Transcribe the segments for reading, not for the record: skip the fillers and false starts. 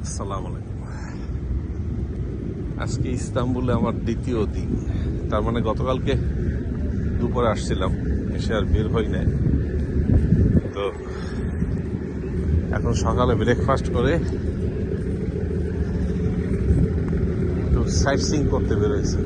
আসসালামু আলাইকুম। আজকে ইস্তাম্বুলে আমার দ্বিতীয় দিন। তার মানে গতকালকে দুপুরে আসছিলাম, এসে আর বের হই নাই। তো এখন সকালে ব্রেকফাস্ট করে একটু সাইট সিইং করতে বেরোয়েছি।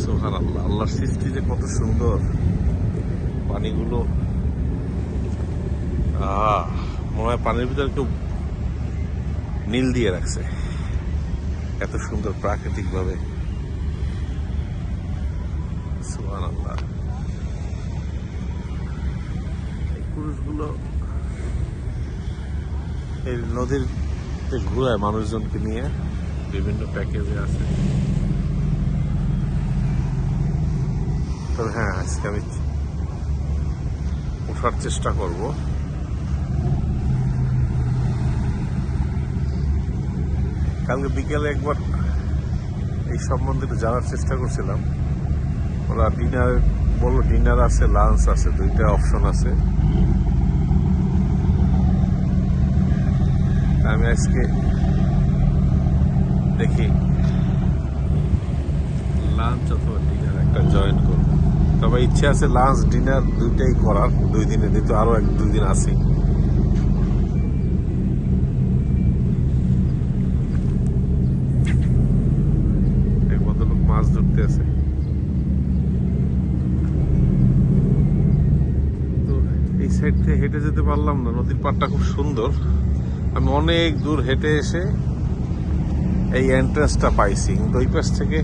সুবহানাল্লাহ, আল্লাহর সৃষ্টি যে কত সুন্দর। পানিগুলো মনে হয় পানির ভিতরে কেউ নীল দিয়ে রাখছে, এত সুন্দর প্রাকৃতিক ভাবে। সুবহানাল্লাহ, এই পুরুষগুলো এই নদীতে ঘুরায় মানুষজনকে নিয়ে, বিভিন্ন প্যাকেজে আছে। তবে হ্যাঁ, আজকে আমি ওঠার চেষ্টা করব। কালকে বিকেলে একবার এই সম্বন্ধে একটু জানার চেষ্টা করছিলাম। ওরা ডিনার আছে, লাঞ্চ আছে, দুইটা অপশন আছে। আমি আজকে দেখি লাঞ্চ অথবা ডিনার একটা জয়েন করব। তবে ইচ্ছে আছে লাঞ্চ ডিনার দুইটাই করার, 2 দিনে, যেহেতু আরো 1-2 দিন আছি। ভদ্রলোক মাছ ধরতে আছে। তো এই সাইড থেকে হেঁটে যেতে পারলাম না, নদীর পাড়টা খুব সুন্দর। আমি অনেক দূর হেঁটে এসে এই এন্ট্রেন্সটা পাইছি, কিন্তু ওই পাশ থেকে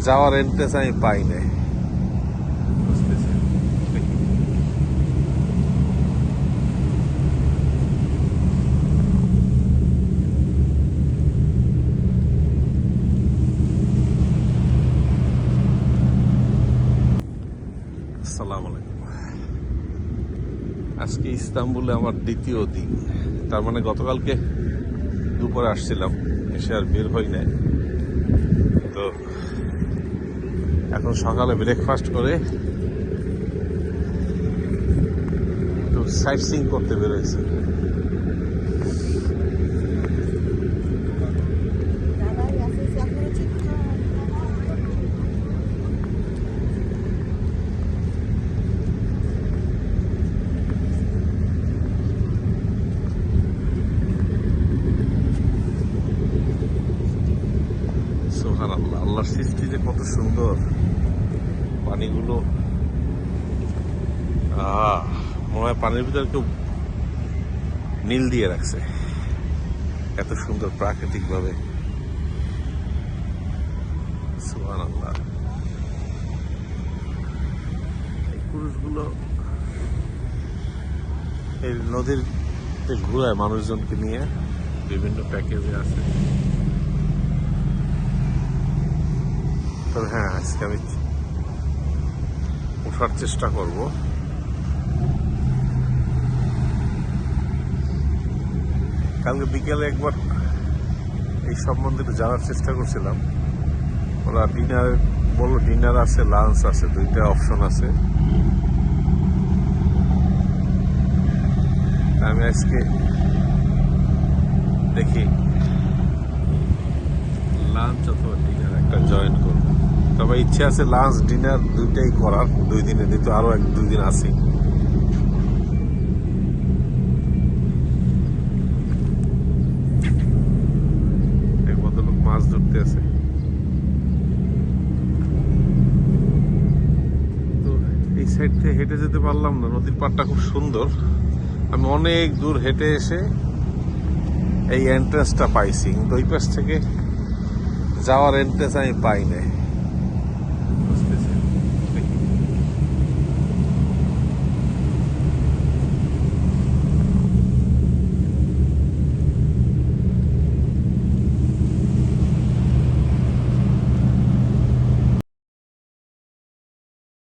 যাওয়ার এন্ট্রেন্স আমি পাই নাই। আসসালামু আলাইকুম। আজকে ইস্তাম্বুলে আমার দ্বিতীয় দিন। তার মানে গতকালকে দুপুরে আসছিলাম, এসে আর বের হই নাই। তো এখন সকালে ব্রেকফাস্ট করে একটু সাইট সিইং করতে বেরোয়েছি। সুবহানাল্লাহ, আল্লাহর সৃষ্টি যে কত সুন্দর। পানিগুলো মনে হয় পানির ভিতরে কেউ নীল দিয়ে রাখছে, এত সুন্দর প্রাকৃতিক ভাবে। সুবহানাল্লাহ, এই পুরুষগুলো এই নদীতে ঘুরায় মানুষজনকে নিয়ে, বিভিন্ন প্যাকেজে আছে। তবে হ্যাঁ, আজকে আমি ওঠার চেষ্টা করব। কালকে বিকেলে একবার এই সম্বন্ধে একটু জানার চেষ্টা করছিলাম। ওরা ডিনার আছে, লাঞ্চ আছে, দুইটা অপশন আছে। আমি আজকে দেখি লাঞ্চ অথবা ডিনার একটা জয়েন করব। তবে ইচ্ছে আছে লাঞ্চ ডিনার দুইটাই করার, 2 দিনে, যেহেতু আরো 1-2 দিন আছি। ভদ্রলোক মাছ ধরতে আছে। তো এই সাইড থেকে হেঁটে যেতে পারলাম না, নদীর পাড়টা খুব সুন্দর। আমি অনেক দূর হেঁটে এসে এই এন্ট্রেন্সটা পাইছি, কিন্তু ওই পাশ থেকে যাওয়ার এন্ট্রেন্স আমি পাই নাই।